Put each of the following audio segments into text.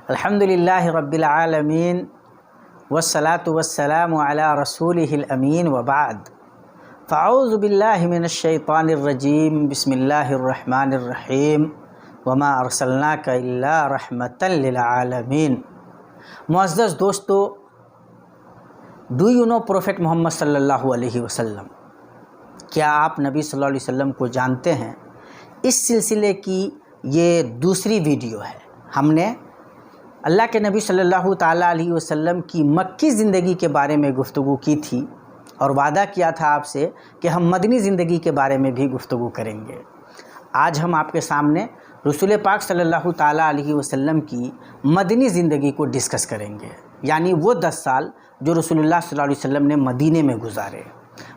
الحمدللہ رب العالمین والصلاة والسلام علی رسولہ الامین وبعد فاعوذ باللہ من الشیطان الرجیم بسم اللہ الرحمن الرحیم وما ارسلناک الا رحمتا للعالمین۔ معزز دوستو، do you know prophet Muhammad صلی اللہ علیہ وسلم؟ کیا آپ نبی صلی اللہ علیہ وسلم کو جانتے ہیں؟ اس سلسلے کی یہ دوسری ویڈیو ہے۔ ہم نے اللہ کے نبی صلی اللہ تعالیٰ علیہ وسلم کی مکی زندگی کے بارے میں گفتگو کی تھی اور وعدہ کیا تھا آپ سے کہ ہم مدنی زندگی کے بارے میں بھی گفتگو کریں گے۔ آج ہم آپ کے سامنے رسول پاک صلی اللہ تعالیٰ علیہ وسلم کی مدنی زندگی کو ڈسکس کریں گے، یعنی وہ 10 سال جو رسول اللہ صلی اللہ علیہ وسلم نے مدینے میں گزارے۔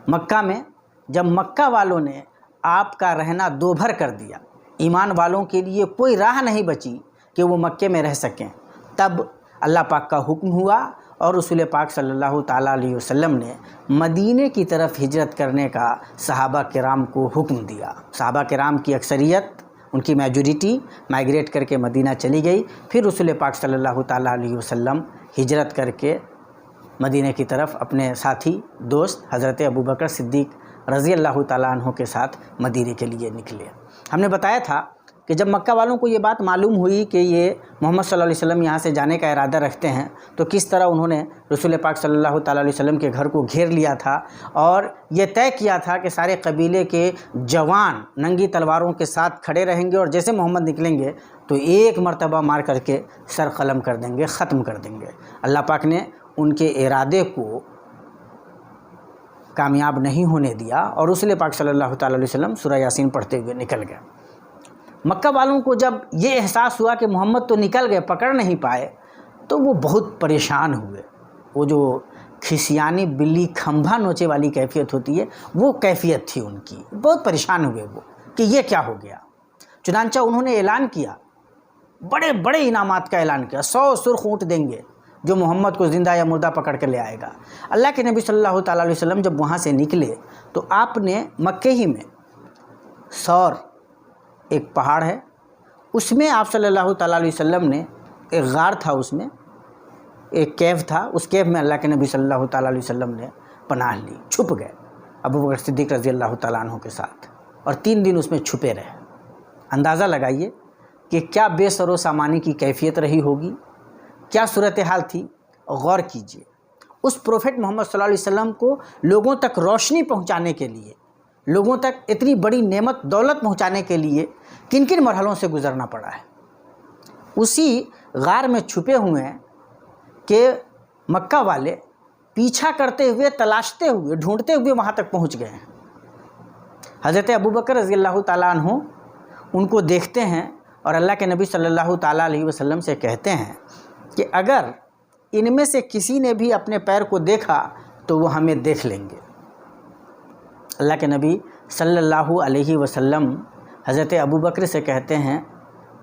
مکہ میں جب مکہ والوں نے آپ کا رہنا دوبھر کر دیا، ایمان والوں کے لیے کوئی راہ نہیں بچی کہ وہ مکے میں رہ سکیں، تب اللہ پاک کا حکم ہوا اور رسول پاک صلی اللہ تعالیٰ علیہ وسلم نے مدینے کی طرف ہجرت کرنے کا صحابہ کرام کو حکم دیا۔ صحابہ کرام کی اکثریت، ان کی میجورٹی مائیگریٹ کر کے مدینہ چلی گئی۔ پھر رسول پاک صلی اللہ تعالیٰ علیہ وسلم ہجرت کر کے مدینہ کی طرف اپنے ساتھی دوست حضرت ابوبکر صدیق رضی اللہ تعالیٰ عنہ کے ساتھ مدینہ کے لیے نکلے۔ ہم نے بتایا تھا کہ جب مکہ والوں کو یہ بات معلوم ہوئی کہ یہ محمد صلی اللہ علیہ وسلم یہاں سے جانے کا ارادہ رکھتے ہیں، تو کس طرح انہوں نے رسول پاک صلی اللہ تعالیٰ علیہ وسلم کے گھر کو گھیر لیا تھا اور یہ طے کیا تھا کہ سارے قبیلے کے جوان ننگی تلواروں کے ساتھ کھڑے رہیں گے اور جیسے محمد نکلیں گے تو ایک مرتبہ مار کر کے سر قلم کر دیں گے، ختم کر دیں گے۔ اللہ پاک نے ان کے ارادے کو کامیاب نہیں ہونے دیا اور رسول پاک صلی اللہ تعالیٰ علیہ وسلم سورہ یاسین پڑھتے ہوئے نکل گئے۔ مکہ والوں کو جب یہ احساس ہوا کہ محمد تو نکل گئے، پکڑ نہیں پائے، تو وہ بہت پریشان ہوئے۔ وہ جو کھسیانی بلی کھمبا نوچے والی کیفیت ہوتی ہے، وہ کیفیت تھی ان کی۔ بہت پریشان ہوئے وہ کہ یہ کیا ہو گیا۔ چنانچہ انہوں نے اعلان کیا، بڑے بڑے انعامات کا اعلان کیا، 100 سرخ اونٹ دیں گے جو محمد کو زندہ یا مردہ پکڑ کر لے آئے گا۔ اللہ کے نبی صلی اللہ تعالیٰ علیہ وسلم جب وہاں سے نکلے تو آپ نے مکے ہی میں سور ایک پہاڑ ہے، اس میں آپ صلی اللہ تعالیٰ علیہ وسلم نے ایک غار تھا، اس میں ایک کیف تھا، اس کیف میں اللہ کے نبی صلی اللہ تعالیٰ علیہ وسلم نے پناہ لی، چھپ گئے ابوبکر صدیق رضی اللہ تعالیٰ عنہ کے ساتھ، اور 3 دن اس میں چھپے رہے۔ اندازہ لگائیے کہ کیا بے سر و سامانی کی کیفیت رہی ہوگی، کیا صورتحال تھی۔ غور کیجئے، اس پروفیٹ محمد صلی اللہ علیہ وسلم کو لوگوں تک روشنی پہنچانے کے لیے، لوگوں تک اتنی بڑی نعمت دولت پہنچانے کے لیے کن کن مرحلوں سے گزرنا پڑا ہے۔ اسی غار میں چھپے ہوئے ہیں کہ مکہ والے پیچھا کرتے ہوئے، تلاشتے ہوئے، ڈھونڈتے ہوئے وہاں تک پہنچ گئے ہیں۔ حضرت ابوبکر رضی اللہ تعالیٰ عنہ ان کو دیکھتے ہیں اور اللہ کے نبی صلی اللہ تعالیٰ علیہ وسلم سے کہتے ہیں کہ اگر ان میں سے کسی نے بھی اپنے پیر کو دیکھا تو وہ ہمیں دیکھ لیں گے۔ اللہ کے نبی صلی اللہ علیہ وسلم حضرت ابوبکر سے کہتے ہیں،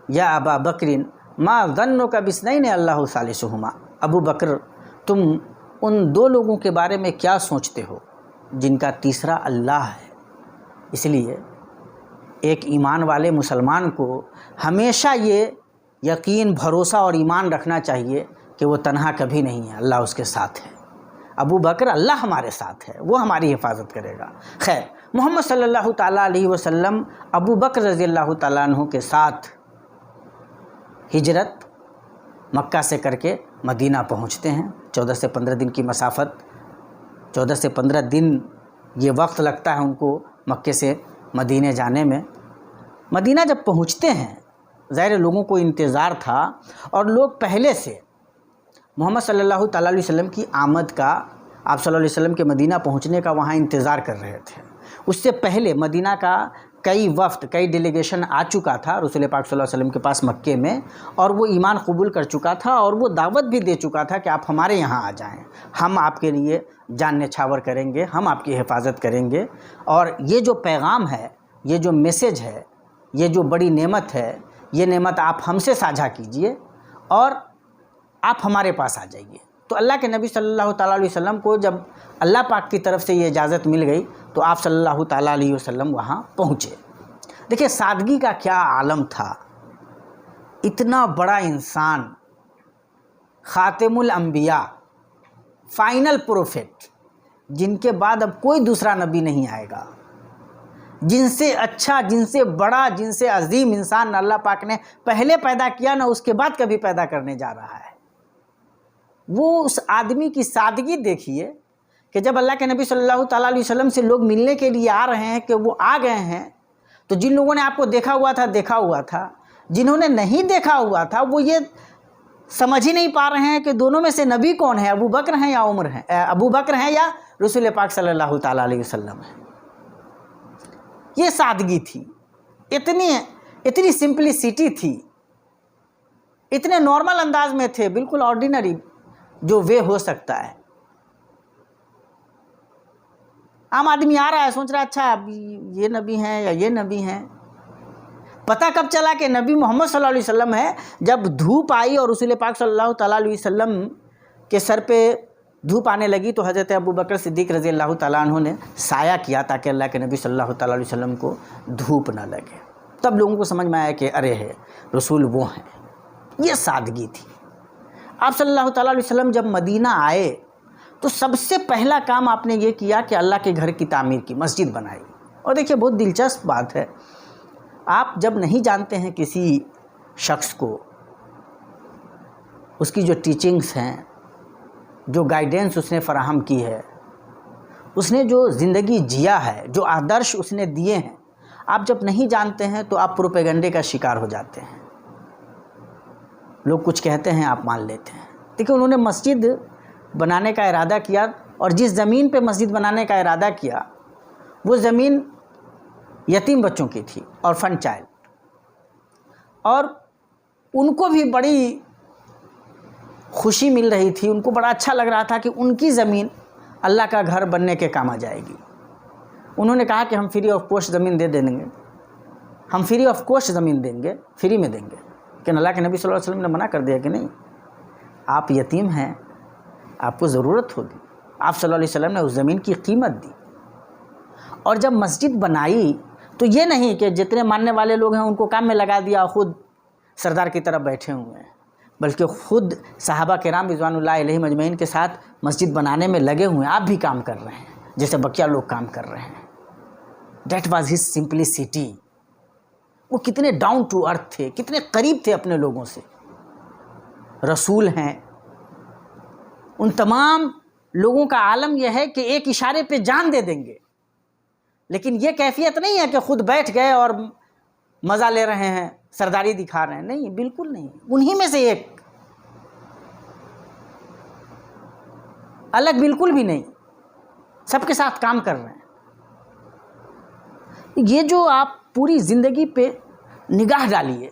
یا ابا بکر ما ظنک باثنین اللہ ثالثہما، ابو بکر تم ان 2 لوگوں کے بارے میں کیا سوچتے ہو جن کا تیسرا اللہ ہے۔ اس لیے ایک ایمان والے مسلمان کو ہمیشہ یہ یقین، بھروسہ اور ایمان رکھنا چاہیے کہ وہ تنہا کبھی نہیں ہے، اللہ اس کے ساتھ ہے۔ ابو بکر، اللہ ہمارے ساتھ ہے، وہ ہماری حفاظت کرے گا۔ خیر، محمد صلی اللہ تعالیٰ علیہ وسلم ابو بکر رضی اللہ تعالیٰ عنہ کے ساتھ ہجرت مکہ سے کر کے مدینہ پہنچتے ہیں۔ 14 سے 15 دن کی مسافت، 14 سے 15 دن یہ وقت لگتا ہے ان کو مکے سے مدینہ جانے میں۔ مدینہ جب پہنچتے ہیں، ظاہر لوگوں کو انتظار تھا اور لوگ پہلے سے محمد صلی اللہ تعالیٰ علیہ وسلم کی آمد کا، آپ صلی اللہ علیہ وسلم کے مدینہ پہنچنے کا وہاں انتظار کر رہے تھے۔ اس سے پہلے مدینہ کا کئی وفد، کئی ڈیلیگیشن آ چکا تھا رسول پاک صلی اللہ علیہ وسلم کے پاس مکے میں، اور وہ ایمان قبول کر چکا تھا اور وہ دعوت بھی دے چکا تھا کہ آپ ہمارے یہاں آ جائیں، ہم آپ کے لیے جان نچھاور کریں گے، ہم آپ کی حفاظت کریں گے، اور یہ جو پیغام ہے، یہ جو میسج ہے، یہ جو بڑی نعمت ہے، یہ نعمت آپ ہم سے ساجھا کیجئے اور آپ ہمارے پاس آ جائیے۔ تو اللہ کے نبی صلی اللہ تعالیٰ علیہ وسلم کو جب اللہ پاک کی طرف سے یہ اجازت مل گئی تو آپ صلی اللہ تعالیٰ علیہ وسلم وہاں پہنچے۔ دیکھیں سادگی کا کیا عالم تھا، اتنا بڑا انسان خاتم الانبیاء، فائنل پروفیٹ، جن کے بعد اب کوئی دوسرا نبی نہیں آئے گا، جن سے اچھا، جن سے بڑا، جن سے عظیم انسان اللہ پاک نے پہلے پیدا کیا نہ اس کے بعد کبھی پیدا کرنے جا رہا ہے۔ وہ اس آدمی کی سادگی دیکھیے کہ جب اللہ کے نبی صلی اللہ تعالیٰ علیہ وسلم سے لوگ ملنے کے لیے آ رہے ہیں کہ وہ آ گئے ہیں، تو جن لوگوں نے آپ کو دیکھا ہوا تھا، جنہوں نے نہیں دیکھا ہوا تھا وہ یہ سمجھ ہی نہیں پا رہے ہیں کہ دونوں میں سے نبی کون ہے، ابو بکر ہیں یا عمر ہیں، ابو بکر ہیں یا رسول پاک صلی اللہ تعالیٰ علیہ وسلم ہے۔ یہ سادگی تھی، اتنی سمپلسٹی تھی، اتنے نارمل انداز میں تھے، بالکل آرڈینری جو وے ہو سکتا ہے۔ عام آدمی آ رہا ہے، سوچ رہا ہے اچھا یہ نبی ہیں یا یہ نبی ہیں۔ پتہ کب چلا کہ نبی محمد صلی اللہ علیہ وسلم ہے؟ جب دھوپ آئی اور رسول پاک صلی اللہ تعالیٰ علیہ وسلم کے سر پہ دھوپ آنے لگی تو حضرت ابو بکر صدیق رضی اللہ تعالیٰ عنہ نے سایہ کیا تاکہ اللہ کے نبی صلی اللہ تعالیٰ علیہ وسلم کو دھوپ نہ لگے۔ تب لوگوں کو سمجھ میں آیا کہ ارے ہے رسول وہ ہیں۔ یہ سادگی تھی۔ آپ صلی اللہ تعالیٰ علیہ وسلم جب مدینہ آئے تو سب سے پہلا کام آپ نے یہ کیا کہ اللہ کے گھر کی تعمیر کی، مسجد بنائی۔ اور دیکھیے بہت دلچسپ بات ہے، آپ جب نہیں جانتے ہیں کسی شخص کو، اس کی جو ٹیچنگز ہیں، جو گائیڈنس اس نے فراہم کی ہے، اس نے جو زندگی جیا ہے، جو آدرش اس نے دیے ہیں، آپ جب نہیں جانتے ہیں تو آپ پروپیگنڈے کا شکار ہو جاتے ہیں۔ لوگ کچھ کہتے ہیں، آپ مان لیتے ہیں۔ دیکھیں انہوں نے مسجد بنانے کا ارادہ کیا، اور جس زمین پہ مسجد بنانے کا ارادہ کیا وہ زمین یتیم بچوں کی تھی، orphan چائلڈ، اور ان کو بھی بڑی خوشی مل رہی تھی، ان کو بڑا اچھا لگ رہا تھا کہ ان کی زمین اللہ کا گھر بننے کے کام آ جائے گی۔ انہوں نے کہا کہ ہم فری آف کاسٹ زمین دے دیں گے، ہم فری آف کاسٹ زمین دیں گے، فری میں دیں گے۔ لیکن اللہ کے نبی صلی اللہ علیہ وسلم نے منع کر دیا کہ نہیں، آپ یتیم ہیں، آپ کو ضرورت ہوگی۔ آپ صلی اللہ علیہ وسلم نے اس زمین کی قیمت دی، اور جب مسجد بنائی تو یہ نہیں کہ جتنے ماننے والے لوگ ہیں ان کو کام میں لگا دیا، خود سردار کی طرف بیٹھے ہوئے ہیں، بلکہ خود صحابہ کرام رضوان اللہ علیہم اجمعین کے ساتھ مسجد بنانے میں لگے ہوئے ہیں۔ آپ بھی کام کر رہے ہیں جیسے بقیہ لوگ کام کر رہے ہیں۔ That was his simplicity. وہ کتنے ڈاؤن ٹو ارتھ تھے، کتنے قریب تھے اپنے لوگوں سے۔ رسول ہیں، ان تمام لوگوں کا عالم یہ ہے کہ ایک اشارے پہ جان دے دیں گے، لیکن یہ کیفیت نہیں ہے کہ خود بیٹھ گئے اور مزہ لے رہے ہیں، سرداری دکھا رہے ہیں۔ نہیں، بالکل نہیں۔ انہی میں سے ایک، الگ بالکل بھی نہیں، سب کے ساتھ کام کر رہے ہیں۔ یہ جو آپ پوری زندگی پہ نگاہ ڈالیے،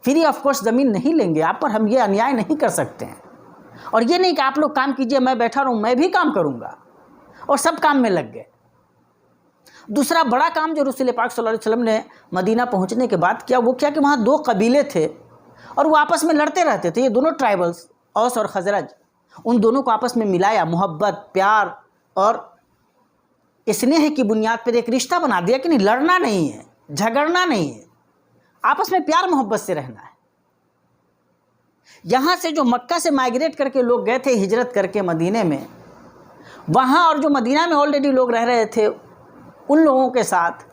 فری آف کاسٹ زمین نہیں لیں گے آپ پر، ہم یہ انیائے نہیں کر سکتے ہیں۔ اور یہ نہیں کہ آپ لوگ کام کیجئے، میں بیٹھا رہوں، میں بھی کام کروں گا، اور سب کام میں لگ گئے۔ دوسرا بڑا کام جو رسول پاک صلی اللہ علیہ وسلم نے مدینہ پہنچنے کے بعد کیا، وہ کیا کہ وہاں دو قبیلے تھے اور وہ آپس میں لڑتے رہتے تھے۔ یہ دونوں ٹرائبلز، اوس اور خزرج، ان دونوں کو آپس میں ملایا، محبت، پیار اور اسنیہ کی بنیاد پر ایک رشتہ بنا دیا کہ نہیں، لڑنا نہیں ہے، جھگڑنا نہیں ہے، آپس میں پیار محبت سے رہنا ہے۔ یہاں سے جو مکہ سے مائیگریٹ کر کے لوگ گئے تھے ہجرت کر کے مدینے میں، وہاں اور جو مدینہ میں آلریڈی لوگ رہ رہے تھے، ان لوگوں کے ساتھ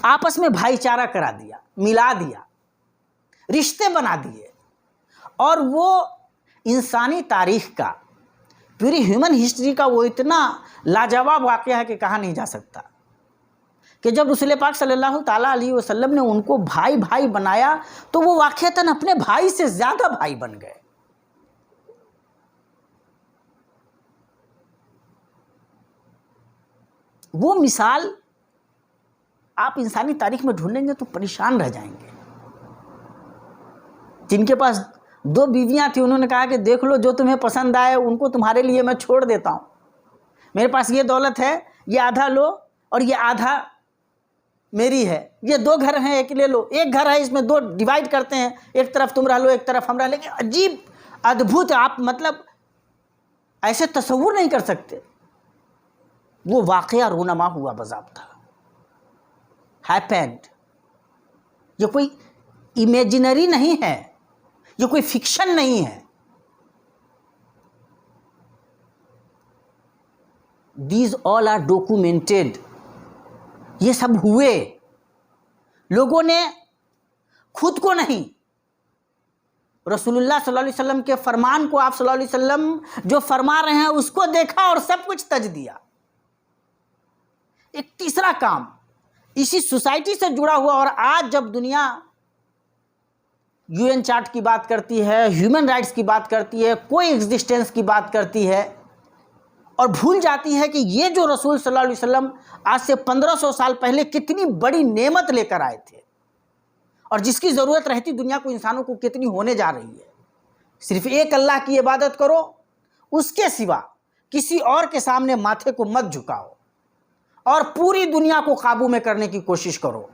آپس میں بھائی چارہ کرا دیا، ملا دیا، رشتے بنا دیے۔ اور وہ انسانی تاریخ کا، پوری ہیومن ہسٹری کا وہ اتنا لاجواب واقعہ ہے کہ کہا نہیں جا سکتا کہ جب رسول پاک صلی اللہ تعالیٰ علیہ وسلم نے ان کو بھائی بھائی بنایا تو وہ واقعتاً اپنے بھائی سے زیادہ بھائی بن گئے۔ وہ مثال آپ انسانی تاریخ میں ڈھونڈیں گے تو پریشان رہ جائیں گے۔ جن کے پاس دو بیویاں تھیں، انہوں نے کہا کہ دیکھ لو جو تمہیں پسند آئے ان کو تمہارے لیے میں چھوڑ دیتا ہوں، میرے پاس یہ دولت ہے، یہ آدھا لو اور یہ آدھا میری ہے، یہ دو گھر ہیں، ایک لے لو، ایک گھر ہے اس میں دو ڈیوائیڈ کرتے ہیں، ایک طرف تم رہ لو ایک طرف ہم رہ لیں گے۔ عجیب ادبھوت، آپ مطلب ایسے تصور نہیں کر سکتے۔ وہ واقعہ رونما ہوا باضابطہ، ہیپینڈ۔ یہ کوئی امیجنری نہیں ہے، یہ کوئی فکشن نہیں ہے، دیز آل آر ڈاکومنٹڈ. یہ سب ہوئے. لوگوں نے خود کو نہیں، رسول اللہ صلی اللہ علیہ وسلم کے فرمان کو، آپ صلی اللہ علیہ وسلم جو فرما رہے ہیں اس کو دیکھا اور سب کچھ تج دیا. ایک تیسرا کام اسی سوسائٹی سے جڑا ہوا، اور آج جب دنیا یو این چارٹ کی بات کرتی ہے، ہیومن رائٹس کی بات کرتی ہے، کوئی ایگزسٹنس کی بات کرتی ہے، اور بھول جاتی ہے کہ یہ جو رسول صلی اللہ علیہ وسلم آج سے 1500 سال پہلے کتنی بڑی نعمت لے کر آئے تھے، اور جس کی ضرورت رہتی دنیا کو، انسانوں کو، کتنی ہونے جا رہی ہے. صرف ایک اللہ کی عبادت کرو، اس کے سوا کسی اور کے سامنے ماتھے کو مت جھکاؤ، اور پوری دنیا کو قابو میں کرنے کی کوشش کرو.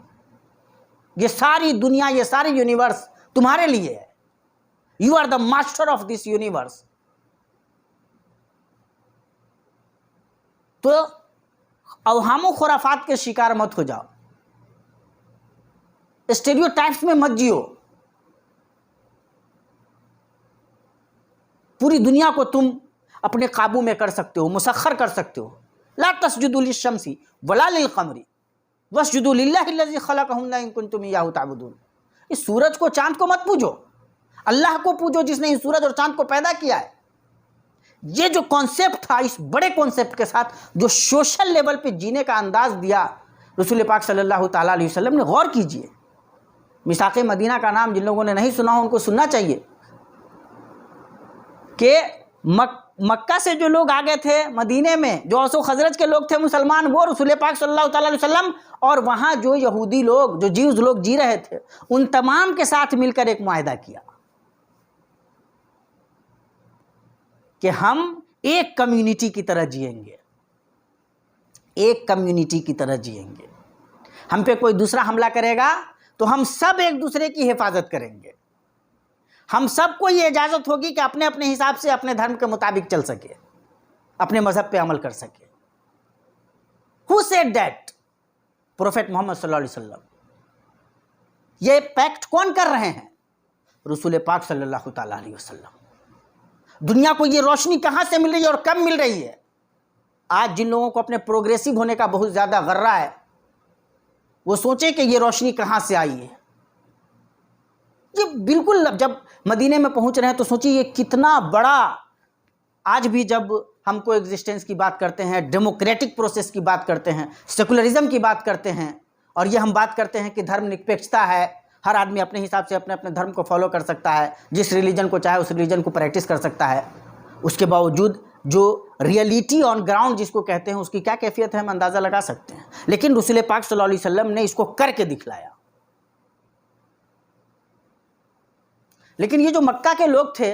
یہ ساری دنیا، یہ ساری یونیورس تمہارے لیے ہے. You are the master of this universe. تو اوہام و خرافات کے شکار مت ہو جاؤ، اسٹیریوٹائپس میں مت جیو. پوری دنیا کو تم اپنے قابو میں کر سکتے ہو، مسخر کر سکتے ہو. لا تسجدوا للشمس ولا للقمر واسجدوا للہ الذی خلقہن ان کنتم ایاہ تعبدون. اس سورج کو، چاند کو مت پوجو، اللہ کو پوجو جس نے اس سورج اور چاند کو پیدا کیا ہے. یہ جو کانسیپٹ تھا، اس بڑے کانسیپٹ کے ساتھ جو سوشل لیول پہ جینے کا انداز دیا رسول پاک صلی اللہ تعالیٰ علیہ وسلم نے، غور کیجئے. میثاق مدینہ کا نام جن لوگوں نے نہیں سنا ہو ان کو سننا چاہیے. کہ مکہ سے جو لوگ آگے تھے مدینے میں، جو اوس و خزرج کے لوگ تھے مسلمان، وہ رسول پاک صلی اللہ تعالیٰ علیہ وسلم اور وہاں جو یہودی لوگ، جو جیوز لوگ جی رہے تھے، ان تمام کے ساتھ مل کر ایک معاہدہ کیا کہ ہم ایک کمیونٹی کی طرح جئیں گے، ایک کمیونٹی کی طرح جئیں گے. ہم پہ کوئی دوسرا حملہ کرے گا تو ہم سب ایک دوسرے کی حفاظت کریں گے. ہم سب کو یہ اجازت ہوگی کہ اپنے اپنے حساب سے اپنے دھرم کے مطابق چل سکے، اپنے مذہب پہ عمل کر سکے. Who said that? Prophet Muhammad صلی اللہ علیہ وسلم. یہ پیکٹ کون کر رہے ہیں؟ رسول پاک صلی اللہ تعالیٰ علیہ وسلم. دنیا کو یہ روشنی کہاں سے مل رہی ہے اور کب مل رہی ہے؟ آج جن لوگوں کو اپنے پروگریسو ہونے کا بہت زیادہ غرہ ہے، وہ سوچیں کہ یہ روشنی کہاں سے آئی ہے. یہ بالکل جب مدینے میں پہنچ رہے ہیں تو سوچیے یہ کتنا بڑا. آج بھی جب ہم کو ایگزسٹنس کی بات کرتے ہیں، ڈیموکریٹک پروسیس کی بات کرتے ہیں، سیکولرزم کی بات کرتے ہیں، اور یہ ہم بات کرتے ہیں کہ دھرم نرپیکشتا ہے، ہر آدمی اپنے حساب سے اپنے اپنے دھرم کو فالو کر سکتا ہے، جس ریلیجن کو چاہے اس ریلیجن کو پریکٹس کر سکتا ہے. اس کے باوجود جو ریئلٹی آن گراؤنڈ جس کو کہتے ہیں، اس کی کیا کیفیت ہے ہم اندازہ لگا سکتے ہیں. لیکن رسول پاک صلی اللہ علیہ وسلم نے اس کو کر کے دکھلایا. لیکن یہ جو مکہ کے لوگ تھے،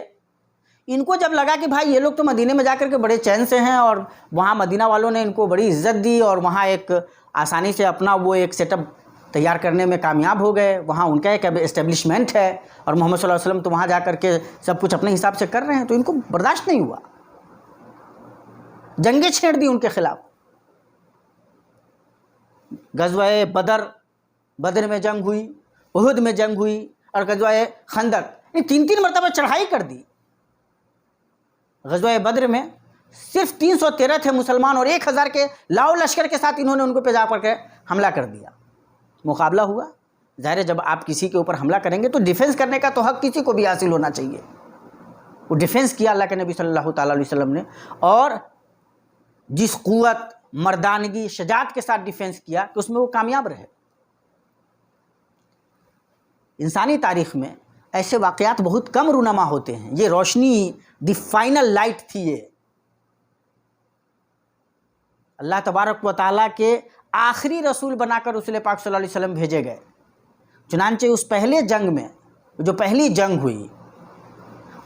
ان کو جب لگا کہ بھائی یہ لوگ تو مدینے میں جا کر کے بڑے چین سے ہیں، اور وہاں مدینہ والوں نے ان کو بڑی عزت دی، اور وہاں ایک آسانی سے اپنا وہ ایک سیٹ اپ تیار کرنے میں کامیاب ہو گئے، وہاں ان کا ایک اسٹیبلشمنٹ ہے، اور محمد صلی اللہ علیہ وسلم تو وہاں جا کر کے سب کچھ اپنے حساب سے کر رہے ہیں، تو ان کو برداشت نہیں ہوا. جنگیں چھیڑ دی ان کے خلاف. غزوہ بدر میں جنگ ہوئی، احد میں جنگ ہوئی، اور غزوہ خندق، 3 مرتبہ چڑھائی کر دی. غزوہ بدر میں صرف 313 تھے مسلمان، اور 1000 کے لاؤ لشکر کے ساتھ انہوں نے ان کو پہ جا کر کے حملہ کر دیا. مقابلہ ہوا. ظاہر ہے جب آپ کسی کے اوپر حملہ کریں گے تو ڈیفنس کرنے کا تو حق کسی کو بھی حاصل ہونا چاہیے. وہ ڈیفنس کیا اللہ کے نبی صلی اللہ تعالیٰ علیہ وسلم نے، اور جس قوت، مردانگی، شجاعت کے ساتھ ڈیفنس کیا کہ اس میں وہ کامیاب رہے. انسانی تاریخ میں ایسے واقعات بہت کم رونما ہوتے ہیں. یہ روشنی، دی فائنل لائٹ تھی. یہ اللہ تبارک و تعالیٰ کے آخری رسول بنا کر رسول پاک صلی اللہ علیہ وسلم بھیجے گئے. چنانچہ اس پہلے جنگ میں، جو پہلی جنگ ہوئی،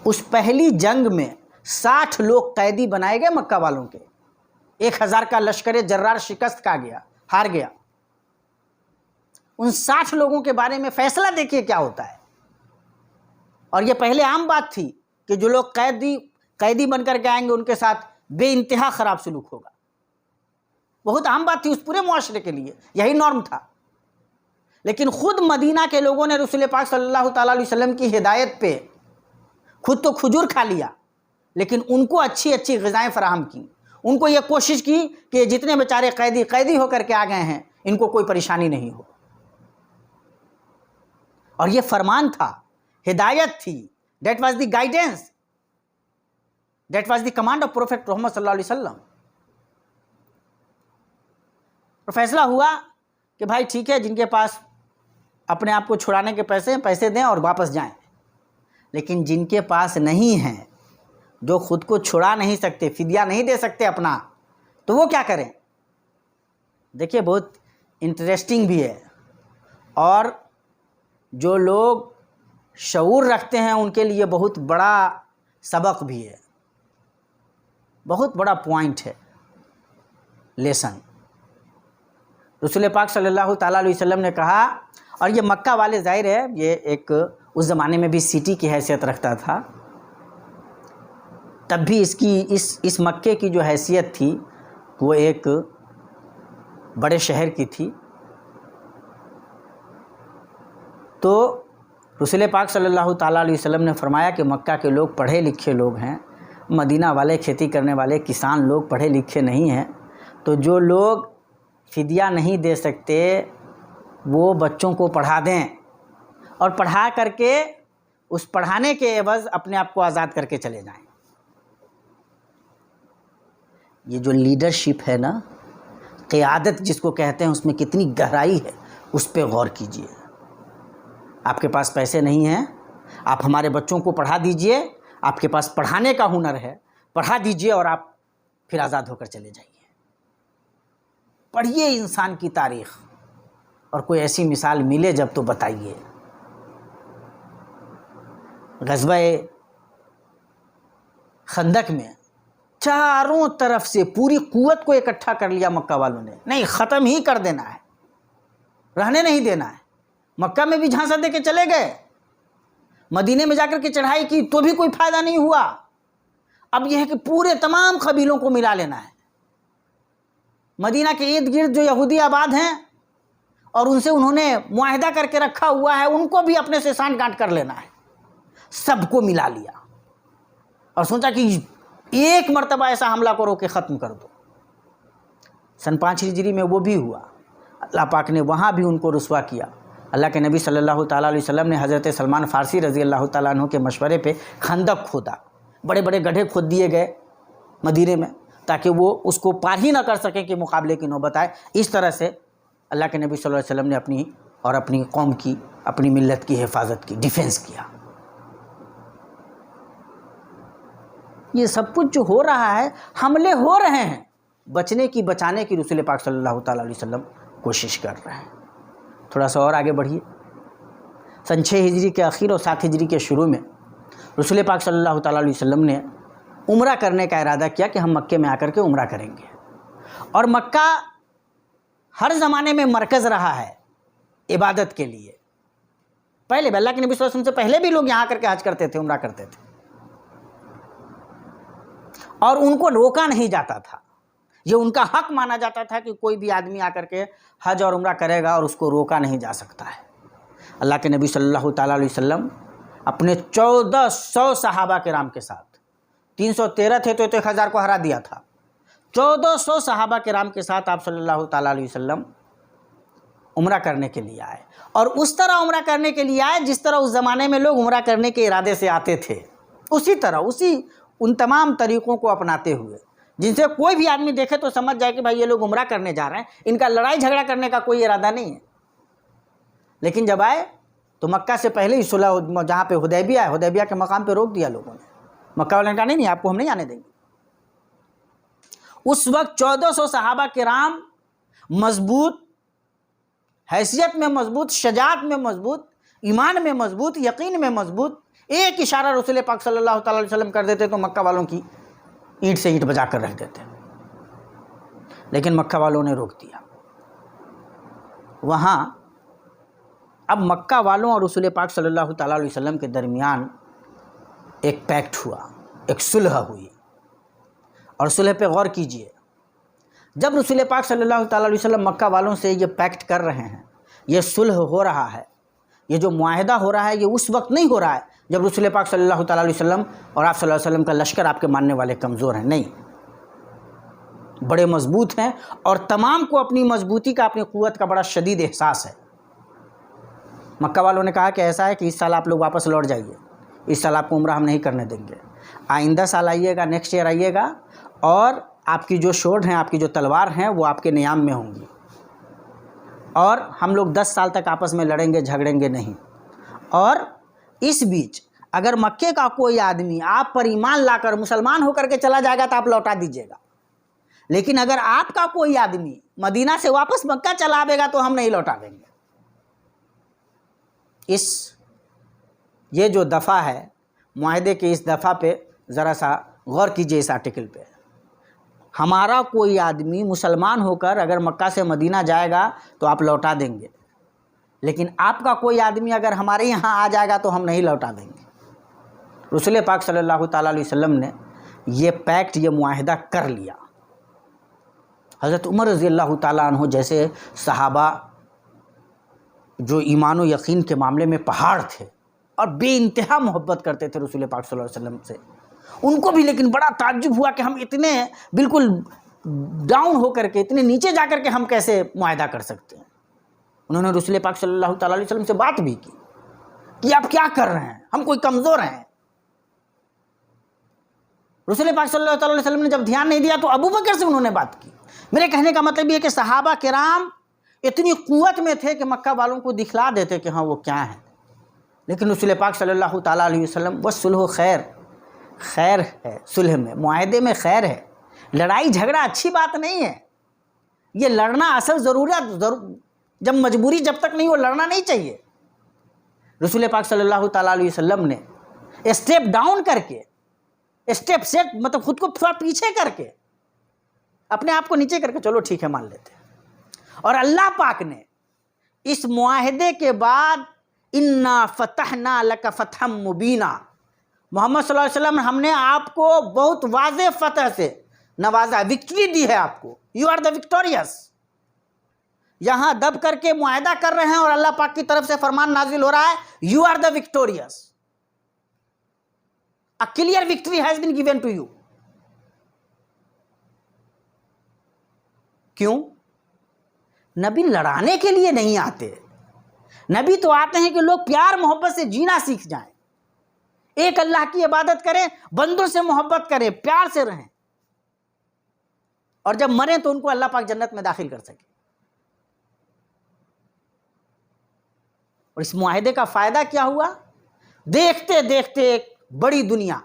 اس پہلی جنگ میں 60 لوگ قیدی بنائے گئے مکہ والوں کے. 1000 کا لشکر جرار شکست کھا گیا، ہار گیا. ان 60 لوگوں کے بارے میں فیصلہ دیکھیے کیا ہوتا ہے. اور یہ پہلے عام بات تھی کہ جو لوگ قیدی بن کر کے آئیں گے ان کے ساتھ بے انتہا خراب سلوک ہوگا. بہت عام بات تھی اس پورے معاشرے کے لیے، یہی نارم تھا. لیکن خود مدینہ کے لوگوں نے رسول پاک صلی اللہ تعالیٰ علیہ وسلم کی ہدایت پہ خود تو کھجور کھا لیا، لیکن ان کو اچھی اچھی غذائیں فراہم کی، ان کو یہ کوشش کی کہ یہ جتنے بیچارے قیدی ہو کر کے آ گئے ہیں ان کو کوئی پریشانی نہیں ہو. اور یہ فرمان تھا، ہدایت تھی، that was the guidance, that was the command of Prophet Muhammad صلی اللہ علیہ وسلم. اور فیصلہ ہوا کہ بھائی ٹھیک ہے، جن کے پاس اپنے آپ کو چھڑانے کے پیسے دیں اور واپس جائیں، لیکن جن کے پاس نہیں ہیں، جو خود کو چھڑا نہیں سکتے، فدیہ نہیں دے سکتے اپنا، تو وہ کیا کریں؟ دیکھیے بہت انٹرسٹنگ بھی ہے، اور جو لوگ شعور رکھتے ہیں ان کے لیے بہت بڑا سبق بھی ہے، بہت بڑا پوائنٹ ہے، لیسن. رسول پاک صلی اللہ تعالیٰ علیہ وسلم نے کہا، اور یہ مکہ والے ظاہر ہے یہ ایک اس زمانے میں بھی سٹی کی حیثیت رکھتا تھا، تب بھی اس مکے کی جو حیثیت تھی وہ ایک بڑے شہر کی تھی. تو رسول پاک صلی اللہ تعالیٰ علیہ وسلم نے فرمایا کہ مکہ کے لوگ پڑھے لکھے لوگ ہیں، مدینہ والے کھیتی کرنے والے کسان لوگ پڑھے لکھے نہیں ہیں، تو جو لوگ فدیہ نہیں دے سکتے وہ بچوں کو پڑھا دیں، اور پڑھا کر کے اس پڑھانے کے عوض اپنے آپ کو آزاد کر کے چلے جائیں. یہ جو لیڈرشپ ہے نا، قیادت جس کو کہتے ہیں، اس میں کتنی گہرائی ہے، اس پہ غور کیجئے. آپ کے پاس پیسے نہیں ہیں، آپ ہمارے بچوں کو پڑھا دیجئے، آپ کے پاس پڑھانے کا ہنر ہے، پڑھا دیجئے اور آپ پھر آزاد ہو کر چلے جائیے. پڑھیے انسان کی تاریخ، اور کوئی ایسی مثال ملے جب تو بتائیے. غزوہ خندق میں چاروں طرف سے پوری قوت کو اکٹھا کر لیا مکہ والوں نے، نہیں ختم ہی کر دینا ہے، رہنے نہیں دینا ہے. مکہ میں بھی جھانسا دے کے چلے گئے، مدینے میں جا کر کے چڑھائی کی تو بھی کوئی فائدہ نہیں ہوا. اب یہ ہے کہ پورے تمام قبیلوں کو ملا لینا ہے. مدینہ کے ارد گرد جو یہودی آباد ہیں اور ان سے انہوں نے معاہدہ کر کے رکھا ہوا ہے، ان کو بھی اپنے سے سانٹ گانٹ کر لینا ہے. سب کو ملا لیا اور سوچا کہ ایک مرتبہ ایسا حملہ کرو کہ ختم کر دو. سن 5 ہجری میں وہ بھی ہوا. اللہ پاک نے وہاں بھی ان کو رسوا کیا. اللہ کے نبی صلی اللہ تعالیٰ علیہ وسلم نے حضرت سلمان فارسی رضی اللہ تعالیٰ عنہ کے مشورے پہ خندق کھودا. بڑے بڑے گڈھے کھود دیے گئے مدینے میں تاکہ وہ اس کو پار ہی نہ کر سکیں کہ مقابلے کی نوبت آئے. اس طرح سے اللہ کے نبی صلی اللہ علیہ وسلم نے اپنی اور اپنی قوم کی، اپنی ملت کی حفاظت کی، ڈیفینس کیا. یہ سب کچھ جو ہو رہا ہے، حملے ہو رہے ہیں، بچنے کی، بچانے کی رسول پاک صلی اللہ تعالیٰ علیہ وسلم کوشش کر رہے ہیں. تھوڑا سا اور آگے بڑھیے. سن 6 ہجری کے آخر اور 7 ہجری کے شروع میں رسول پاک صلی اللہ تعالیٰ علیہ وسلم نے عمرہ کرنے کا ارادہ کیا کہ ہم مکے میں آ کر کے عمرہ کریں گے. اور مکہ ہر زمانے میں مرکز رہا ہے عبادت کے لیے. پہلے بھی اللہ کے نبی صلی اللہ علیہ وسلم سے پہلے بھی لوگ یہاں کر کے حج کرتے تھے، عمرہ کرتے تھے، اور ان کو روکا نہیں جاتا تھا. یہ ان کا حق مانا جاتا تھا کہ کوئی بھی آدمی آ کر کے حج اور عمرہ کرے گا اور اس کو روکا نہیں جا سکتا ہے. اللہ کے نبی صلی اللہ تعالیٰ علیہ وسلم اپنے 1400 صحابہ کرام کے ساتھ، 313 تھے تو 1000 کو ہرا دیا تھا، 1400 صحابہ کرام کے ساتھ آپ صلی اللہ تعالیٰ علیہ وسلم عمرہ کرنے کے لیے آئے. اور اس طرح عمرہ کرنے کے لیے آئے جس طرح اس زمانے میں لوگ عمرہ کرنے کے ارادے سے آتے تھے، اسی طرح ان تمام طریقوں کو اپناتے ہوئے، جن سے کوئی بھی آدمی دیکھے تو سمجھ جائے کہ بھائی یہ لوگ عمرہ کرنے جا رہے ہیں، ان کا لڑائی جھگڑا کرنے کا کوئی ارادہ نہیں ہے. لیکن جب آئے تو مکہ سے پہلے ہی صلح، جہاں پہ حدیبیہ کے مقام پہ روک دیا لوگوں نے. مکہ والے نے کہا نہیں آپ کو ہم نہیں آنے دیں گے. اس وقت 1400 صحابہ کرام مضبوط، حیثیت میں مضبوط، شجاعت میں مضبوط، ایمان میں مضبوط، یقین میں مضبوط. ایک اشارہ رسول پاک صلی اللہ تعالیٰ علیہ وسلم کر دیتے تو مکہ والوں کی اینٹ سے اینٹ بجا کر رکھ دیتے. لیکن مکہ والوں نے روک دیا. وہاں اب مکہ والوں اور رسول پاک صلی اللہ تعالیٰ علیہ وسلم کے درمیان ایک پیکٹ ہوا، ایک صلح ہوئی. اور صلح پہ غور کیجئے. جب رسول پاک صلی اللہ تعالیٰ علیہ وسلم مکہ والوں سے یہ پیکٹ کر رہے ہیں، یہ صلح ہو رہا ہے، یہ جو معاہدہ ہو رہا ہے، یہ اس وقت نہیں ہو رہا ہے جب رسول پاک صلی اللہ تعالیٰ علیہ وسلم اور آپ صلی اللہ علیہ وسلم کا لشکر آپ کے ماننے والے کمزور ہیں. نہیں، بڑے مضبوط ہیں اور تمام کو اپنی مضبوطی کا، اپنی قوت کا بڑا شدید احساس ہے۔ مکہ والوں نے کہا کہ ایسا ہے کہ اس سال آپ لوگ واپس لوٹ جائیے، اس سال آپ کو عمرہ ہم نہیں کرنے دیں گے، آئندہ سال آئیے گا، نیکسٹ ایئر آئیے گا، اور آپ کی جو شورڈ ہیں، آپ کی جو تلوار ہیں، وہ آپ کے نیام میں ہوں گی، اور ہم لوگ 10 سال تک آپس میں لڑیں گے جھگڑیں گے نہیں۔ اور اس بیچ اگر مکے کا کوئی آدمی آپ پر ایمان لا کر مسلمان ہو کر کے چلا جائے گا تو آپ لوٹا دیجیے گا، لیکن اگر آپ کا کوئی آدمی مدینہ سے واپس مکہ چلا آئے گا تو ہم نہیں لوٹا دیں گے۔ یہ جو دفعہ ہے معاہدے کے، اس دفعہ پہ ذرا سا غور کیجئے اس آرٹیکل پہ۔ ہمارا کوئی آدمی مسلمان ہو کر اگر مکہ سے مدینہ جائے گا تو آپ لوٹا دیں گے، لیکن آپ کا کوئی آدمی اگر ہمارے یہاں آ جائے گا تو ہم نہیں لوٹا دیں گے۔ رسول پاک صلی اللہ تعالیٰ علیہ وسلم نے یہ پیکٹ، یہ معاہدہ کر لیا۔ حضرت عمر رضی اللہ تعالیٰ عنہ جیسے صحابہ جو ایمان و یقین کے معاملے میں پہاڑ تھے اور بے انتہا محبت کرتے تھے رسول پاک صلی اللہ علیہ وسلم سے، ان کو بھی لیکن بڑا تعجب ہوا کہ ہم اتنے بالکل ڈاؤن ہو کر کے، اتنے نیچے جا کر کے ہم کیسے معاہدہ کر سکتے ہیں۔ انہوں نے رسول پاک صلی اللہ تعالیٰ علیہ وسلم سے بات بھی کی کہ آپ کیا کر رہے ہیں، ہم کوئی کمزور ہیں۔ رسول پاک صلی اللہ تعالیٰ علیہ وسلم نے جب دھیان نہیں دیا تو ابو بکر سے انہوں نے بات کی۔ میرے کہنے کا مطلب یہ کہ صحابہ کرام اتنی قوت میں تھے کہ مکہ والوں کو دکھلا دیتے کہ ہاں وہ کیا ہیں، لیکن رسول پاک صلی اللہ تعالیٰ علیہ وسلم وَالصُّلْحُ خیر، خیر ہے صلح میں، معاہدے میں خیر ہے۔ لڑائی جھگڑا اچھی بات نہیں ہے، یہ لڑنا اصل ضرورت، جب مجبوری جب تک نہیں ہو لڑنا نہیں چاہیے۔ رسول پاک صلی اللہ تعالیٰ علیہ وسلم نے اسٹیپ ڈاؤن کر کے، اسٹیپ سیٹ مطلب خود کو تھوڑا پیچھے کر کے، اپنے آپ کو نیچے کر کے چلو ٹھیک ہے مان لیتے ہیں۔ اور اللہ پاک نے اس معاہدے کے بعد اِنَّا فَتَحْنَا لَكَ فَتْحًا مُبِينًا، محمد صلی اللہ علیہ وسلم ہم نے آپ کو بہت واضح فتح سے نوازا، وکٹری دی ہے آپ کو، یو آر دا وکٹوریس۔ یہاں دب کر کے معاہدہ کر رہے ہیں اور اللہ پاک کی طرف سے فرمان نازل ہو رہا ہے، you are the victorious, a clear victory has been given to you۔ کیوں؟ نبی لڑانے کے لیے نہیں آتے، نبی تو آتے ہیں کہ لوگ پیار محبت سے جینا سیکھ جائیں، ایک اللہ کی عبادت کریں، بندوں سے محبت کریں، پیار سے رہیں، اور جب مریں تو ان کو اللہ پاک جنت میں داخل کر سکے۔ اور اس معاہدے کا فائدہ کیا ہوا؟ دیکھتے دیکھتے ایک بڑی دنیا،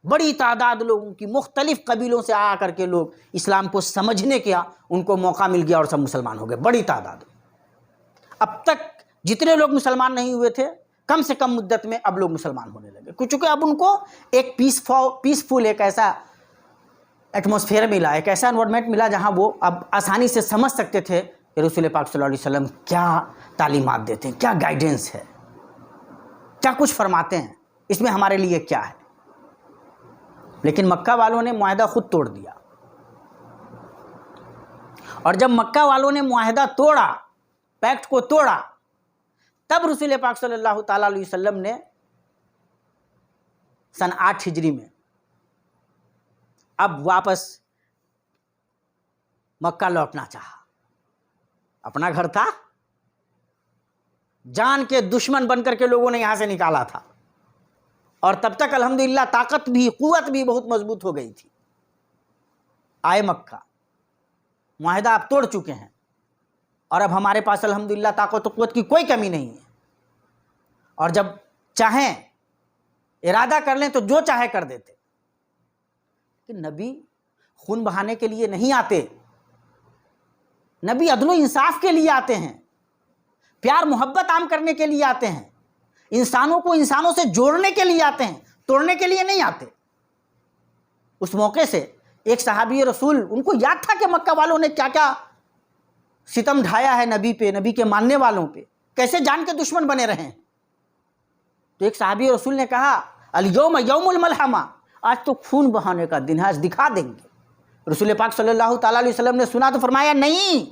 بڑی تعداد لوگوں کی، مختلف قبیلوں سے آ کر کے لوگ اسلام کو سمجھنے کا ان کو موقع مل گیا اور سب مسلمان ہو گئے، بڑی تعداد۔ اب تک جتنے لوگ مسلمان نہیں ہوئے تھے، کم سے کم مدت میں اب لوگ مسلمان ہونے لگے، چونکہ اب ان کو ایک پیسفل ایک ایسا ایٹماسفیئر ملا، ایک ایسا انوائرمنٹ ملا جہاں وہ اب آسانی سے سمجھ سکتے تھے کہ رسول پاک صلی اللہ علیہ وسلم کیا تعلیمات دیتے ہیں، کیا گائیڈنس ہے، کیا کچھ فرماتے ہیں، اس میں ہمارے لیے کیا ہے۔ لیکن مکہ والوں نے معاہدہ خود توڑ دیا، اور جب مکہ والوں نے معاہدہ توڑا، پیکٹ کو توڑا، تب رسول پاک صلی اللہ تعالیٰ علیہ وسلم نے سن 8 ہجری میں اب واپس مکہ لوٹنا چاہا۔ اپنا گھر تھا، جان کے دشمن بن کر کے لوگوں نے یہاں سے نکالا تھا، اور تب تک الحمدللہ طاقت بھی، قوت بھی بہت مضبوط ہو گئی تھی۔ آئے مکہ، معاہدہ آپ توڑ چکے ہیں، اور اب ہمارے پاس الحمدللہ طاقت و قوت کی کوئی کمی نہیں ہے، اور جب چاہیں ارادہ کر لیں تو جو چاہے کر دیتے۔ کہ نبی خون بہانے کے لیے نہیں آتے، نبی عدل و انصاف کے لیے آتے ہیں، پیار محبت عام کرنے کے لیے آتے ہیں، انسانوں کو انسانوں سے جوڑنے کے لیے آتے ہیں، توڑنے کے لیے نہیں آتے۔ اس موقع سے ایک صحابی رسول، ان کو یاد تھا کہ مکہ والوں نے کیا کیا ستم ڈھایا ہے نبی پہ، نبی کے ماننے والوں پہ، کیسے جان کے دشمن بنے رہے ہیں۔ تو ایک صحابی رسول نے کہا الیوم یوم الملحمہ، آج تو خون بہانے کا دن ہے، آج دکھا دیں گے۔ رسول پاک صلی اللہ تعالیٰ علیہ وسلم نے سنا تو فرمایا نہیں،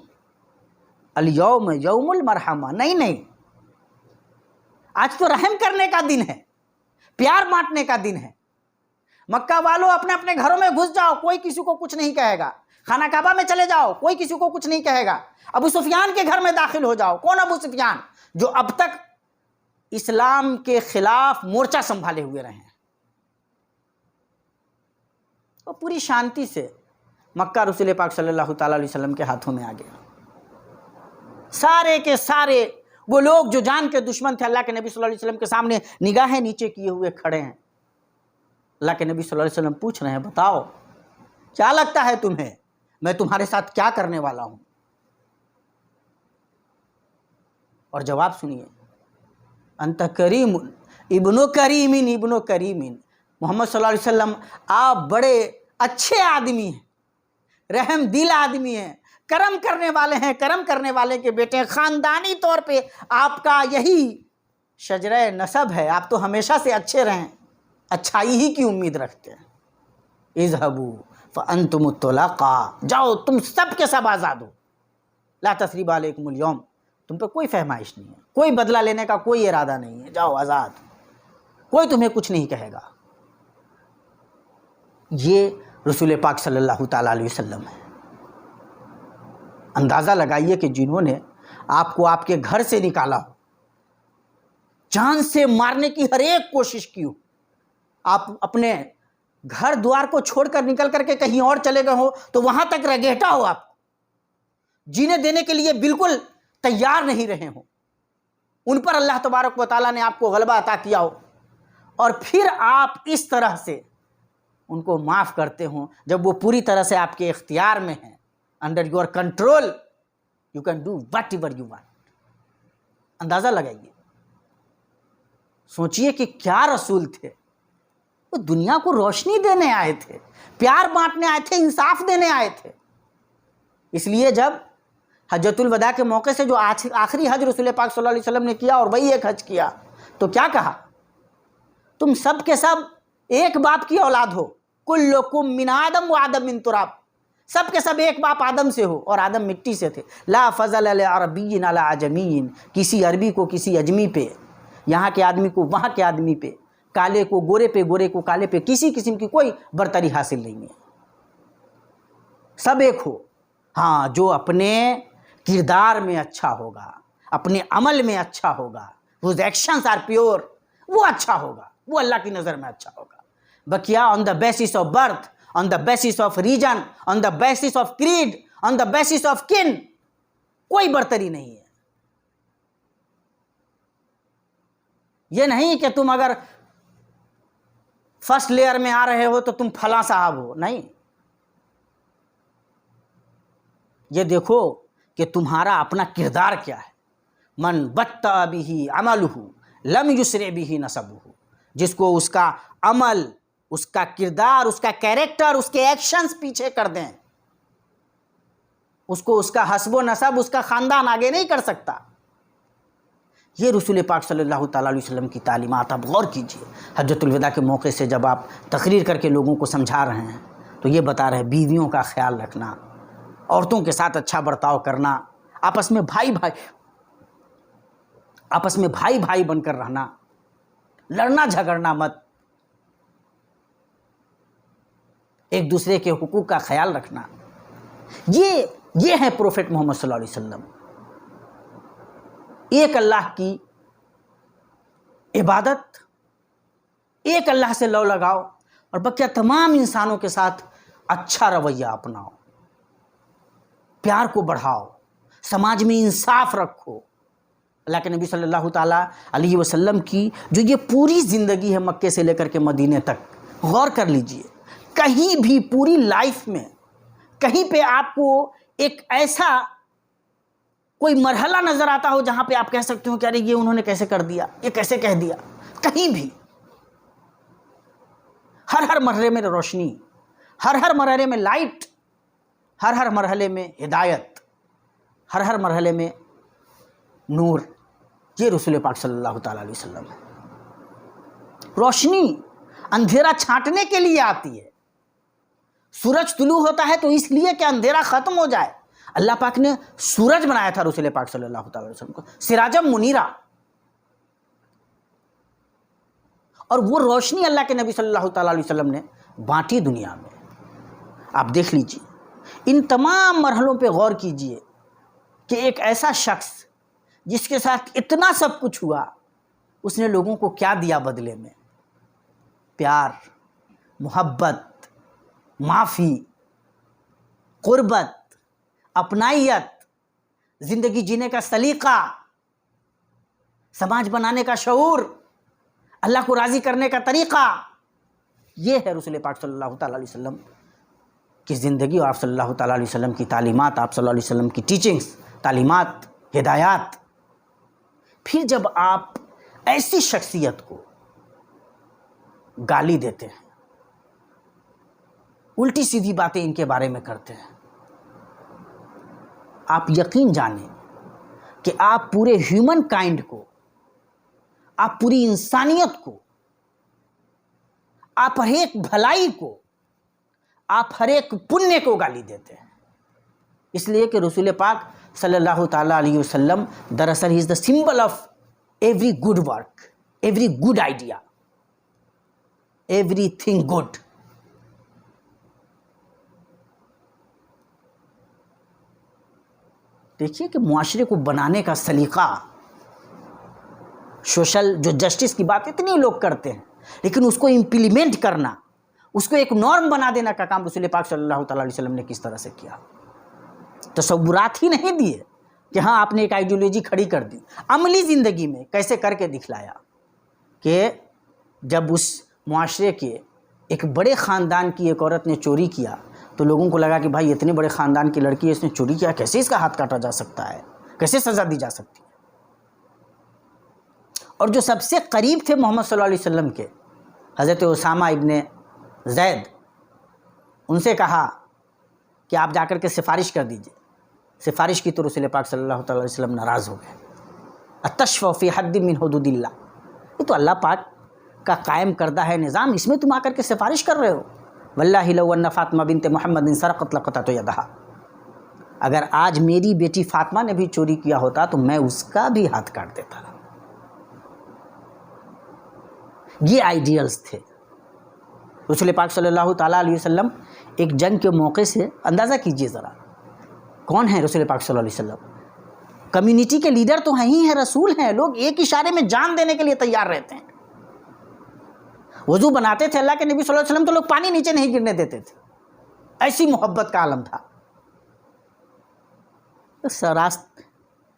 الیوم یوم المرحمہ، نہیں، آج تو رحم کرنے کا دن ہے، پیار بانٹنے کا دن ہے۔ مکہ والوں اپنے اپنے گھروں میں گھس جاؤ، کوئی کسی کو کچھ نہیں کہے گا۔ خانہ کعبہ میں چلے جاؤ، کوئی کسی کو کچھ نہیں کہے گا۔ ابو سفیان کے گھر میں داخل ہو جاؤ۔ کون ابو سفیان؟ جو اب تک اسلام کے خلاف مورچہ سنبھالے ہوئے رہے ہیں۔ وہ پوری شانتی سے مکہ رسول پاک صلی اللہ تعالیٰ علیہ وسلم کے ہاتھوں میں آ گیا۔ سارے کے سارے وہ لوگ جو جان کے دشمن تھے، اللہ کے نبی صلی اللہ علیہ وسلم کے سامنے نگاہیں نیچے کیے ہوئے کھڑے ہیں۔ اللہ کے نبی صلی اللہ علیہ وسلم پوچھ رہے ہیں، بتاؤ کیا لگتا ہے تمہیں، میں تمہارے ساتھ کیا کرنے والا ہوں؟ اور جواب سنیے، انت کریم ابن کریم ابن کریم، محمد صلی اللہ علیہ وسلم آپ بڑے اچھے آدمی ہیں، رحم دل آدمی ہیں، کرم کرنے والے ہیں، کرم کرنے والے کے بیٹے ہیں، خاندانی طور پہ آپ کا یہی شجرہ نسب ہے، آپ تو ہمیشہ سے اچھے رہیں، اچھائی ہی کی امید رکھتے ہیں۔ اذهبوا فانتم الطلقاء، جاؤ تم سب کے سب آزاد ہو، لا تثریب علیکم اليوم، تم پہ کوئی فہمائش نہیں ہے، کوئی بدلہ لینے کا کوئی ارادہ نہیں ہے، جاؤ آزاد، کوئی تمہیں کچھ نہیں کہے گا۔ یہ رسول پاک صلی اللہ تعالیٰ علیہ وسلم ہے۔ اندازہ لگائیے کہ جنہوں نے آپ کو آپ کے گھر سے نکالا ہو، جان سے مارنے کی ہر ایک کوشش کی ہو، آپ اپنے گھر دوار کو چھوڑ کر نکل کر کے کہیں اور چلے گئے ہو تو وہاں تک رگیٹا ہو، آپ جینے دینے کے لیے بالکل تیار نہیں رہے ہوں، ان پر اللہ تبارک و تعالیٰ نے آپ کو غلبہ عطا کیا ہو، اور پھر آپ اس طرح سے ان کو معاف کرتے ہوں جب وہ پوری طرح سے آپ کے اختیار میں ہیں، under your control, you can do what ever you want. اندازہ لگائیے، سوچئے کہ کیا رسول تھے، وہ دنیا کو روشنی دینے آئے تھے، پیار بانٹنے آئے تھے، انصاف دینے آئے تھے۔ اس لیے جب حجۃ الوداع کے موقع سے جو آخری حج رسول پاک صلی اللہ علیہ وسلم نے کیا اور وہی ایک حج کیا، تو کیا کہا؟ تم سب کے سب ایک باپ کی اولاد ہو، کلکم من آدم و آدم من تراب، سب کے سب ایک باپ آدم سے ہو اور آدم مٹی سے تھے۔ لا فضل لعربی علی عجمی، کسی عربی کو کسی اجمی پہ، یہاں کے آدمی کو وہاں کے آدمی پہ، کالے کو گورے پہ، گورے کو کالے پہ، کسی قسم کی کوئی برتری حاصل نہیں ہے، سب ایک ہو۔ ہاں، جو اپنے کردار میں اچھا ہوگا، اپنے عمل میں اچھا ہوگا، whose actions are pure، وہ اچھا ہوگا، وہ اللہ کی نظر میں اچھا ہوگا۔ بکیا on the basis of birth، on the basis of region، on the basis of creed، on the basis of kin، کوئی برتری نہیں ہے۔ یہ نہیں کہ تم اگر فرسٹ لیئر میں آ رہے ہو تو تم فلاں صاحب ہو، نہیں، یہ دیکھو کہ تمہارا اپنا کردار کیا ہے۔ من بطأ بہ عملہ لم یسرع بہ نسبہ، جس کو اس کا عمل، اس کا کردار، اس کا کیریکٹر، اس کے ایکشنز پیچھے کر دیں، اس کو اس کا حسب و نسب، اس کا خاندان آگے نہیں کر سکتا۔ یہ رسول پاک صلی اللہ تعالیٰ علیہ وسلم کی تعلیمات، آپ غور کیجئے۔ حجۃ الوداع کے موقع سے جب آپ تقریر کر کے لوگوں کو سمجھا رہے ہیں تو یہ بتا رہے ہیں بیویوں کا خیال رکھنا، عورتوں کے ساتھ اچھا برتاؤ کرنا، آپس میں بھائی بھائی بن کر رہنا، لڑنا جھگڑنا مت، ایک دوسرے کے حقوق کا خیال رکھنا، یہ ہے پروفیٹ محمد صلی اللہ علیہ وسلم۔ ایک اللہ کی عبادت، ایک اللہ سے لو لگاؤ، اور بقیہ تمام انسانوں کے ساتھ اچھا رویہ اپناؤ، پیار کو بڑھاؤ، سماج میں انصاف رکھو۔ اللہ کے نبی صلی اللہ تعالیٰ علیہ وسلم کی جو یہ پوری زندگی ہے مکے سے لے کر کے مدینے تک، غور کر لیجئے، کہیں بھی پوری لائف میں کہیں پہ آپ کو ایک ایسا کوئی مرحلہ نظر آتا ہو جہاں پہ آپ کہہ سکتے ہو کہ ارے یہ انہوں نے کیسے کر دیا، یہ کیسے کہہ دیا؟ کہیں بھی ہر مرحلے میں روشنی، ہر مرحلے میں لائٹ، ہر مرحلے میں ہدایت، ہر مرحلے میں نور۔ یہ رسول پاک صلی اللہ تعالیٰ علیہ وسلم ہے۔ روشنی اندھیرا چھانٹنے کے لیے آتی ہے۔ سورج طلوع ہوتا ہے تو اس لیے کہ اندھیرا ختم ہو جائے۔ اللہ پاک نے سورج بنایا تھا رسول پاک صلی اللہ تعالیٰ علیہ وسلم کو، سراجم منیرا، اور وہ روشنی اللہ کے نبی صلی اللہ تعالیٰ علیہ وسلم نے بانٹی دنیا میں. آپ دیکھ لیجیے, ان تمام مرحلوں پہ غور کیجیے کہ ایک ایسا شخص جس کے ساتھ اتنا سب کچھ ہوا, اس نے لوگوں کو کیا دیا بدلے میں؟ پیار, محبت, معافی, قربت, اپنائیت, زندگی جینے کا سلیقہ, سماج بنانے کا شعور, اللہ کو راضی کرنے کا طریقہ. یہ ہے رسول پاک صلی اللہ تعالیٰ علیہ وسلم کی زندگی اور آپ صلی اللہ تعالیٰ علیہ وسلم کی تعلیمات, آپ صلی اللہ علیہ وسلم کی ٹیچنگز, تعلیمات, ہدایات. پھر جب آپ ایسی شخصیت کو گالی دیتے ہیں, الٹی سیدھی باتیں ان کے بارے میں کرتے ہیں, آپ یقین جانیں کہ آپ پورے ہیومن کائنڈ کو, آپ پوری انسانیت کو, آپ ہر ایک بھلائی کو, آپ ہر ایک پنیہ کو گالی دیتے ہیں. اس لیے کہ رسول پاک صلی اللہ تعالیٰ علیہ وسلم دراصل he is the symbol of every good work, every good idea, everything good. دیکھیے کہ معاشرے کو بنانے کا سلیقہ, سوشل جو جسٹس کی بات اتنی لوگ کرتے ہیں, لیکن اس کو امپلیمنٹ کرنا, اس کو ایک نارم بنا دینا کا کام رسول پاک صلی اللہ تعالیٰ علیہ وسلم نے کس طرح سے کیا. تصورات ہی نہیں دیے کہ ہاں آپ نے ایک آئیڈیالوجی کھڑی کر دی, عملی زندگی میں کیسے کر کے دکھلایا کہ جب اس معاشرے کے ایک بڑے خاندان کی ایک عورت نے چوری کیا تو لوگوں کو لگا کہ بھائی اتنے بڑے خاندان کی لڑکی ہے, اس نے چوری کیا, کیسے اس کا ہاتھ کاٹا جا سکتا ہے, کیسے سزا دی جا سکتی ہے. اور جو سب سے قریب تھے محمد صلی اللہ علیہ وسلم کے, حضرت اسامہ ابن زید, ان سے کہا کہ آپ جا کر کے سفارش کر دیجئے. سفارش کی تو رسول پاک صلی اللہ تعالیٰ علیہ وسلم ناراض ہو گئے. التشفع فی حد من حدود اللہ, یہ تو اللہ پاک کا قائم کردہ ہے نظام, اس میں تم آ کر کے سفارش کر رہے ہو. واللہ لو ان فاطمہ بنت محمد سرقت لقطعت یدہا, اگر آج میری بیٹی فاطمہ نے بھی چوری کیا ہوتا تو میں اس کا بھی ہاتھ کاٹ دیتا. یہ آئیڈیلز تھے. رسول پاک صلی اللہ تعالیٰ علیہ وسلم ایک جنگ کے موقع سے اندازہ کیجئے ذرا, کون ہیں رسول پاک صلی اللہ علیہ وسلم؟ کمیونٹی کے لیڈر تو ہیں ہی ہیں, رسول ہیں. لوگ ایک اشارے میں جان دینے کے لیے تیار رہتے ہیں. وضو بناتے تھے اللہ کے نبی صلی اللہ علیہ وسلم تو لوگ پانی نیچے نہیں گرنے دیتے تھے, ایسی محبت کا عالم تھا.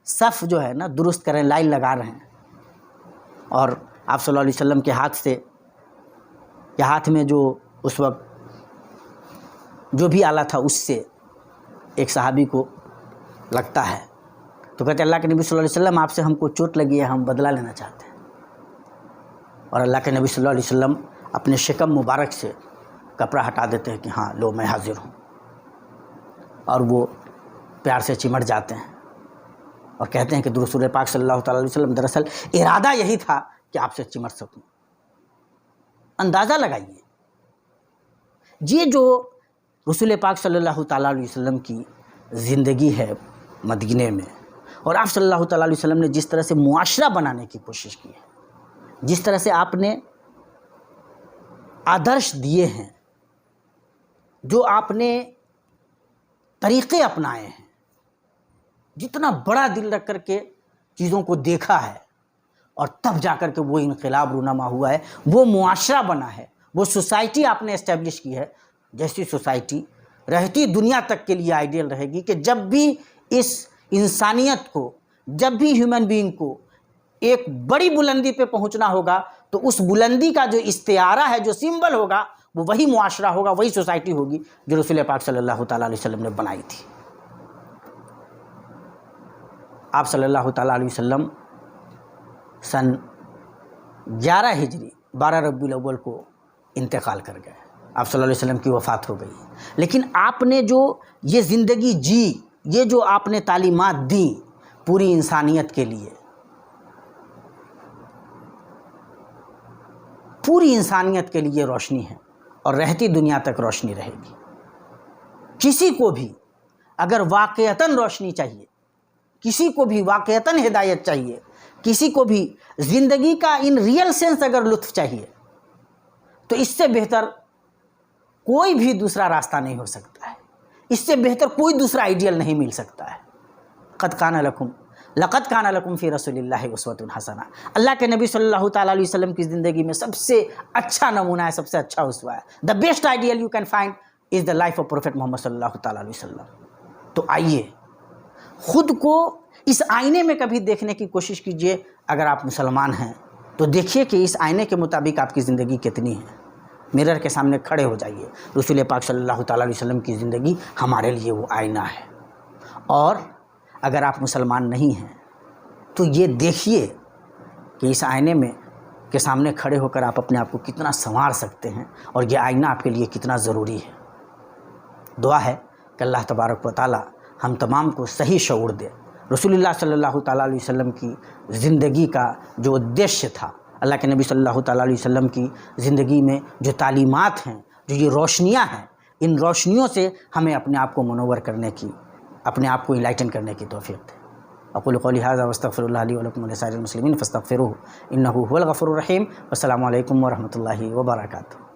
صف جو ہے نا درست کریں, لائن لگا رہے ہیں, اور آپ صلی اللہ علیہ وسلم کے ہاتھ سے, یا ہاتھ میں جو اس وقت جو بھی آلہ تھا اس سے ایک صحابی کو لگتا ہے تو کہتے ہیں اللہ کے نبی صلی اللہ علیہ وسلم آپ سے ہم کو چوٹ لگی ہے, ہم بدلہ لینا چاہتے ہیں. اور اللہ کے نبی صلی اللہ علیہ وسلم اپنے شکم مبارک سے کپڑا ہٹا دیتے ہیں کہ ہاں لو میں حاضر ہوں, اور وہ پیار سے چمٹ جاتے ہیں اور کہتے ہیں کہ رسول پاک صلی اللہ تعالیٰ علیہ وسلم دراصل ارادہ یہی تھا کہ آپ سے چمٹ سکوں. اندازہ لگائیے, یہ جو رسول پاک صلی اللہ تعالیٰ علیہ وسلم کی زندگی ہے مدینے میں, اور آپ صلی اللہ تعالیٰ علیہ وسلم نے جس طرح سے معاشرہ بنانے کی کوشش کی ہے, جس طرح سے آپ نے آدرش دیے ہیں, جو آپ نے طریقے اپنائے ہیں, جتنا بڑا دل رکھ کر کے چیزوں کو دیکھا ہے, اور تب جا کر کے وہ انقلاب رونما ہوا ہے, وہ معاشرہ بنا ہے, وہ سوسائٹی آپ نے اسٹیبلش کی ہے, جیسی سوسائٹی رہتی دنیا تک کے لیے آئیڈیل رہے گی کہ جب بھی اس انسانیت کو, جب بھی ہیومن بینگ کو ایک بڑی بلندی پہ پہنچنا ہوگا تو اس بلندی کا جو استعارہ ہے, جو سمبل ہوگا, وہ وہی معاشرہ ہوگا, وہی سوسائٹی ہوگی جو رسول پاک صلی اللہ تعالیٰ علیہ وسلم نے بنائی تھی. آپ صلی اللہ تعالیٰ علیہ وسلم سن 11 ہجری 12 ربیع الاول کو انتقال کر گئے, آپ صلی اللہ علیہ وسلم کی وفات ہو گئی. لیکن آپ نے جو یہ زندگی جی, یہ جو آپ نے تعلیمات دیں پوری انسانیت کے لیے, پوری انسانیت کے لیے روشنی ہے, اور رہتی دنیا تک روشنی رہے گی. کسی کو بھی اگر واقعتاً روشنی چاہیے, کسی کو بھی واقعتاً ہدایت چاہیے, کسی کو بھی زندگی کا ان ریئل سینس اگر لطف چاہیے, تو اس سے بہتر کوئی بھی دوسرا راستہ نہیں ہو سکتا ہے، اس سے بہتر کوئی دوسرا آئیڈیل نہیں مل سکتا ہے۔ لقد کان لکم فی رسول اللہ اسوۃ حسنہ، اللہ کے نبی صلی اللہ تعالیٰ علیہ وسلم کی زندگی میں سب سے اچھا نمونہ ہے، سب سے اچھا اسوہ ہے۔ The best ideal you can find is the life of Prophet Muhammad صلی اللہ تعالیٰ علیہ وسلم۔ تو آئیے خود کو اس آئینے میں کبھی دیکھنے کی کوشش کیجئے۔ اگر آپ مسلمان ہیں تو دیکھیے کہ اس آئینے کے مطابق آپ کی زندگی کتنی ہے۔ مرر کے سامنے کھڑے ہو جائیے، رسول پاک صلی اللہ تعالیٰ علیہ وسلم کی زندگی ہمارے لیے وہ آئینہ ہے۔ اور اگر آپ مسلمان نہیں ہیں تو یہ دیکھیے کہ اس آئینے میں کے سامنے کھڑے ہو کر آپ اپنے آپ کو کتنا سنوار سکتے ہیں، اور یہ آئینہ آپ کے لیے کتنا ضروری ہے۔ دعا ہے کہ اللہ تبارک و تعالیٰ ہم تمام کو صحیح شعور دے۔ رسول اللہ صلی اللہ تعالیٰ علیہ وسلم کی زندگی کا جو ادیشیہ تھا، اللہ کے نبی صلی اللہ تعالیٰ علیہ وسلم کی زندگی میں جو تعلیمات ہیں، جو یہ روشنیاں ہیں، ان روشنیوں سے ہمیں اپنے آپ کو منور کرنے کی، اپنے آپ کو انلائٹن کرنے کی توفیق دے۔ اقول قولی ھذا واستغفر اللہ لی ولکم ولسائر المسلمین فاستغفروہ انہ ھو الغفور الرحیم۔ والسلام علیکم ورحمۃ اللہ وبرکاتہ۔